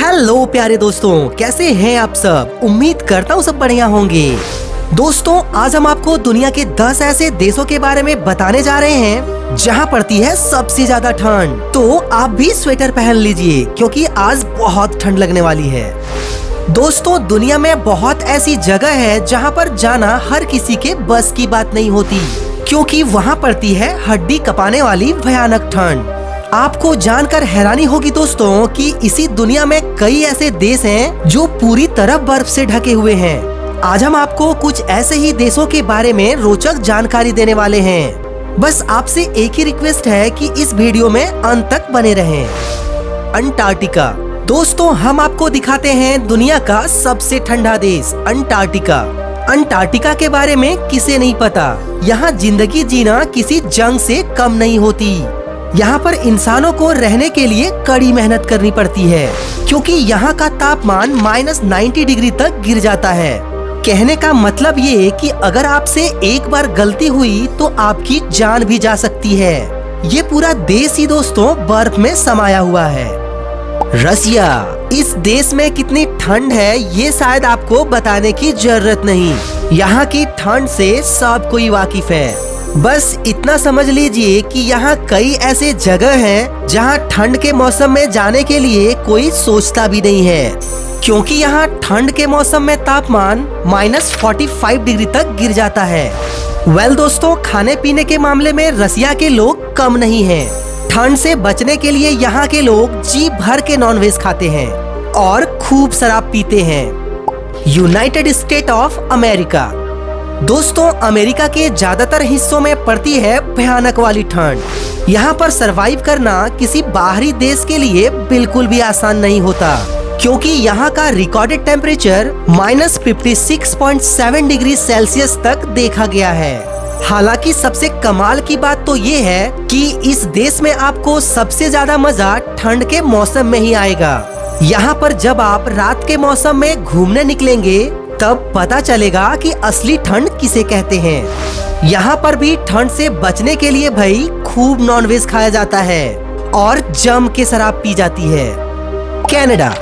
Hello प्यारे दोस्तों, कैसे हैं आप सब। उम्मीद करता हूँ सब बढ़िया होंगे। दोस्तों, आज हम आपको दुनिया के 10 ऐसे देशों के बारे में बताने जा रहे हैं जहाँ पड़ती है सबसे ज्यादा ठंड। तो आप भी स्वेटर पहन लीजिए क्योंकि आज बहुत ठंड लगने वाली है। दोस्तों, दुनिया में बहुत ऐसी जगह है जहाँ पर जाना हर किसी के बस की बात नहीं होती, क्योंकि वहाँ पड़ती है हड्डी कपाने वाली भयानक ठंड। आपको जानकर हैरानी होगी दोस्तों कि इसी दुनिया में कई ऐसे देश हैं जो पूरी तरह बर्फ से ढके हुए हैं। आज हम आपको कुछ ऐसे ही देशों के बारे में रोचक जानकारी देने वाले हैं। बस आपसे एक ही रिक्वेस्ट है कि इस वीडियो में अंत तक बने रहें। अंटार्कटिका। दोस्तों, हम आपको दिखाते हैं दुनिया का सबसे ठंडा देश अंटार्कटिका। अंटार्कटिका के बारे में किसे नहीं पता। यहाँ जिंदगी जीना किसी जंग से कम नहीं होती। यहाँ पर इंसानों को रहने के लिए कड़ी मेहनत करनी पड़ती है, क्योंकि यहाँ का तापमान -90 डिग्री तक गिर जाता है। कहने का मतलब ये कि अगर आपसे एक बार गलती हुई तो आपकी जान भी जा सकती है। ये पूरा देश ही दोस्तों बर्फ में समाया हुआ है। रसिया। इस देश में कितनी ठंड है ये शायद आपको बताने की जरूरत नहीं। यहाँ की ठंड से सब कोई वाकिफ है। बस इतना समझ लीजिए कि यहाँ कई ऐसे जगह हैं जहाँ ठंड के मौसम में जाने के लिए कोई सोचता भी नहीं है, क्योंकि यहाँ ठंड के मौसम में तापमान -45 डिग्री तक गिर जाता है। दोस्तों, खाने पीने के मामले में रसिया के लोग कम नहीं हैं। ठंड से बचने के लिए यहाँ के लोग जी भर के नॉनवेज खाते हैं और खूब शराब पीते हैं। United state of America. दोस्तों, अमेरिका के ज्यादातर हिस्सों में पड़ती है भयानक वाली ठंड। यहाँ पर सरवाइव करना किसी बाहरी देश के लिए बिल्कुल भी आसान नहीं होता, क्योंकि यहाँ का रिकॉर्डेड टेम्परेचर -56.7 डिग्री सेल्सियस तक देखा गया है। हालांकि सबसे कमाल की बात तो ये है कि इस देश में आपको सबसे ज्यादा मजा ठंड के मौसम में ही आएगा। यहाँ पर जब आप रात के मौसम में घूमने निकलेंगे तब पता चलेगा कि असली ठंड किसे कहते हैं। यहाँ पर भी ठंड से बचने के लिए भाई खूब नॉनवेज खाया जाता है और जम के शराब पी जाती है। कनाडा।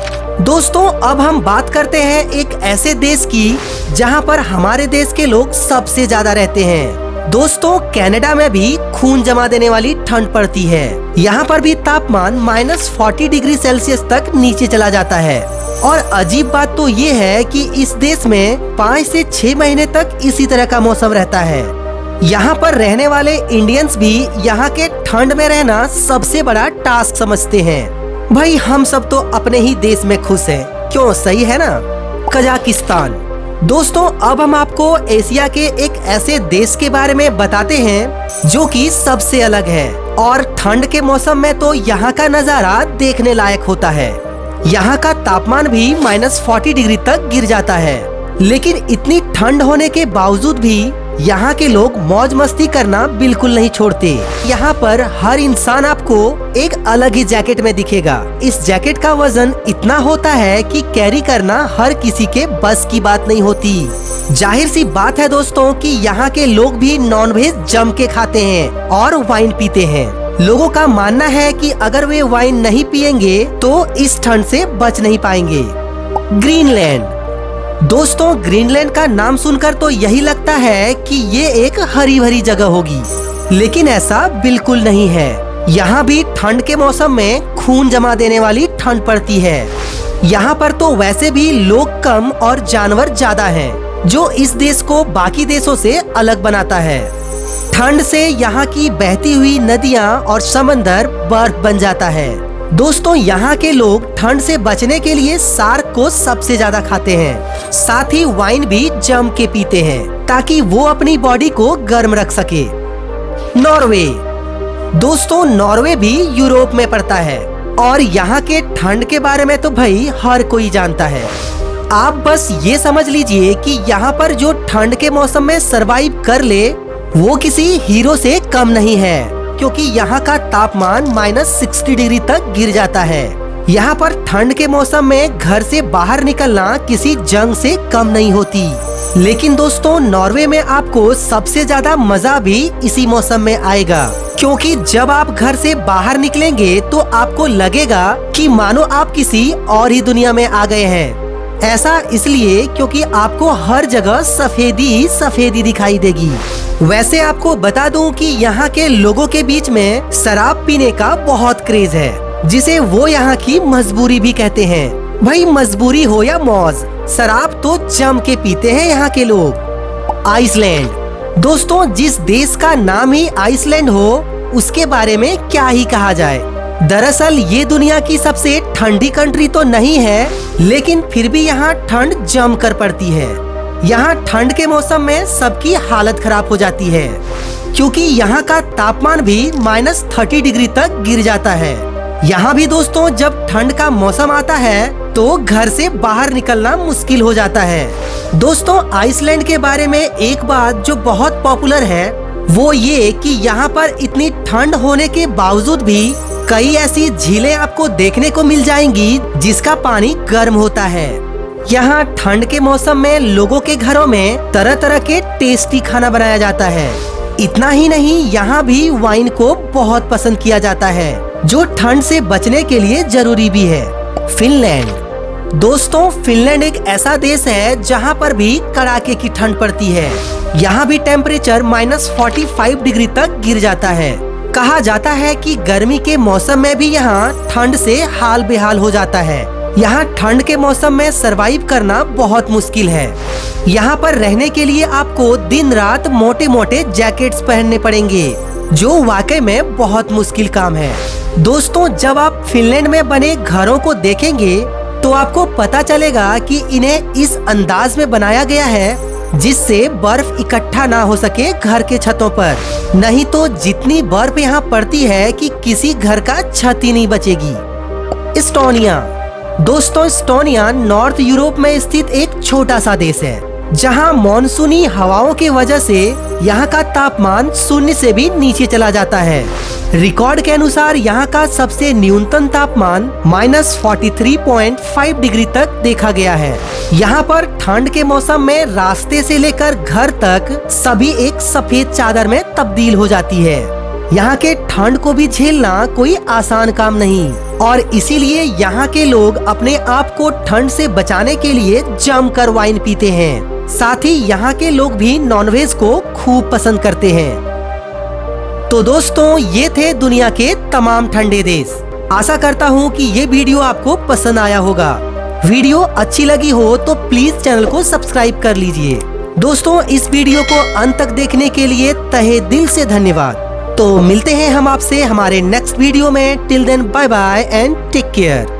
दोस्तों, अब हम बात करते हैं एक ऐसे देश की जहाँ पर हमारे देश के लोग सबसे ज्यादा रहते हैं। दोस्तों, कनाडा में भी खून जमा देने वाली ठंड पड़ती है। यहाँ पर भी तापमान -40 डिग्री सेल्सियस तक नीचे चला जाता है। और अजीब बात तो ये है कि इस देश में 5 से 6 महीने तक इसी तरह का मौसम रहता है। यहाँ पर रहने वाले इंडियंस भी यहाँ के ठंड में रहना सबसे बड़ा टास्क समझते हैं। भाई, हम सब तो अपने ही देश में खुश हैं, क्यों, सही है ना। कजाकिस्तान। दोस्तों, अब हम आपको एशिया के एक ऐसे देश के बारे में बताते हैं जो कि सबसे अलग है और ठंड के मौसम में तो यहाँ का नजारा देखने लायक होता है। यहाँ का तापमान भी -40 डिग्री तक गिर जाता है, लेकिन इतनी ठंड होने के बावजूद भी यहाँ के लोग मौज मस्ती करना बिल्कुल नहीं छोड़ते। यहाँ पर हर इंसान आपको एक अलग ही जैकेट में दिखेगा। इस जैकेट का वजन इतना होता है कि कैरी करना हर किसी के बस की बात नहीं होती। जाहिर सी बात है दोस्तों कि यहाँ के लोग भी नॉनवेज जम के खाते हैं और वाइन पीते हैं। लोगों का मानना है कि अगर वे वाइन नहीं पिएंगे तो इस ठंड से बच नहीं पाएंगे। ग्रीनलैंड। दोस्तों, ग्रीनलैंड का नाम सुनकर तो यही लगता है कि ये एक हरी भरी जगह होगी, लेकिन ऐसा बिल्कुल नहीं है। यहाँ भी ठंड के मौसम में खून जमा देने वाली ठंड पड़ती है। यहाँ पर तो वैसे भी लोग कम और जानवर ज्यादा हैं, जो इस देश को बाकी देशों से अलग बनाता है। ठंड से यहाँ की बहती हुई नदियाँ और समंदर बर्फ बन जाता है। दोस्तों, यहाँ के लोग ठंड से बचने के लिए शार्क को सबसे ज्यादा खाते हैं। साथ ही वाइन भी जम के पीते हैं ताकि वो अपनी बॉडी को गर्म रख सके। नॉर्वे। दोस्तों, नॉर्वे भी यूरोप में पड़ता है और यहाँ के ठंड के बारे में तो भाई हर कोई जानता है। आप बस ये समझ लीजिए कि यहाँ पर जो ठंड के मौसम में सरवाइव कर ले वो किसी हीरो से कम नहीं है, क्योंकि यहाँ का तापमान -60 डिग्री तक गिर जाता है। यहाँ पर ठंड के मौसम में घर से बाहर निकलना किसी जंग से कम नहीं होती। लेकिन दोस्तों नॉर्वे में आपको सबसे ज्यादा मजा भी इसी मौसम में आएगा, क्योंकि जब आप घर से बाहर निकलेंगे तो आपको लगेगा कि मानो आप किसी और ही दुनिया में आ गए हैं। ऐसा इसलिए क्योंकि आपको हर जगह सफेदी ही सफेदी दिखाई देगी। वैसे आपको बता दूं कि यहाँ के लोगों के बीच में शराब पीने का बहुत क्रेज है, जिसे वो यहाँ की मजबूरी भी कहते हैं। भाई मजबूरी हो या मौज, शराब तो जम के पीते हैं यहाँ के लोग। आइसलैंड दोस्तों, जिस देश का नाम ही आइसलैंड हो उसके बारे में क्या ही कहा जाए। दरअसल ये दुनिया की सबसे ठंडी कंट्री तो नहीं है, लेकिन फिर भी यहाँ ठंड जम कर पड़ती है। यहाँ ठंड के मौसम में सबकी हालत खराब हो जाती है, क्योंकि यहाँ का तापमान भी -30 डिग्री तक गिर जाता है। यहाँ भी दोस्तों जब ठंड का मौसम आता है तो घर से बाहर निकलना मुश्किल हो जाता है। दोस्तों आइसलैंड के बारे में एक बात जो बहुत पॉपुलर है वो ये कि यहाँ पर इतनी ठंड होने के बावजूद भी कई ऐसी झीलें आपको देखने को मिल जाएंगी जिसका पानी गर्म होता है। यहाँ ठंड के मौसम में लोगों के घरों में तरह तरह के टेस्टी खाना बनाया जाता है। इतना ही नहीं, यहाँ भी वाइन को बहुत पसंद किया जाता है, जो ठंड से बचने के लिए जरूरी भी है। फिनलैंड दोस्तों, फिनलैंड एक ऐसा देश है जहाँ पर भी कड़ाके की ठंड पड़ती है। यहाँ भी टेम्परेचर -45 डिग्री तक गिर जाता है। कहा जाता है कि गर्मी के मौसम में भी यहाँ ठंड से हाल बेहाल हो जाता है। यहाँ ठंड के मौसम में सरवाइव करना बहुत मुश्किल है। यहाँ पर रहने के लिए आपको दिन रात मोटे मोटे जैकेट्स पहनने पड़ेंगे, जो वाकई में बहुत मुश्किल काम है। दोस्तों जब आप फिनलैंड में बने घरों को देखेंगे तो आपको पता चलेगा कि इन्हें इस अंदाज में बनाया गया है जिससे बर्फ इकट्ठा ना हो सके घर के छतों पर। नहीं तो जितनी बर्फ यहाँ पड़ती है कि किसी घर का छत ही नहीं बचेगी। एस्टोनिया दोस्तों, एस्टोनिया नॉर्थ यूरोप में स्थित एक छोटा सा देश है, जहाँ मानसूनी हवाओं की वजह से यहाँ का तापमान 0 से भी नीचे चला जाता है। रिकॉर्ड के अनुसार यहाँ का सबसे न्यूनतम तापमान -43.5 डिग्री तक देखा गया है। यहाँ पर ठंड के मौसम में रास्ते से लेकर घर तक सभी एक सफेद चादर में तब्दील हो जाती है। यहाँ के ठंड को भी झेलना कोई आसान काम नहीं, और इसीलिए यहाँ के लोग अपने आप को ठंड से बचाने के लिए जमकर वाइन पीते हैं। साथ ही यहाँ के लोग भी नॉनवेज को खूब पसंद करते हैं। तो दोस्तों ये थे दुनिया के तमाम ठंडे देश। आशा करता हूँ कि ये वीडियो आपको पसंद आया होगा। वीडियो अच्छी लगी हो तो प्लीज चैनल को सब्सक्राइब कर लीजिए। दोस्तों इस वीडियो को अंत तक देखने के लिए तहे दिल से धन्यवाद। तो मिलते हैं हम आपसे हमारे नेक्स्ट वीडियो में। Till then bye bye and take care.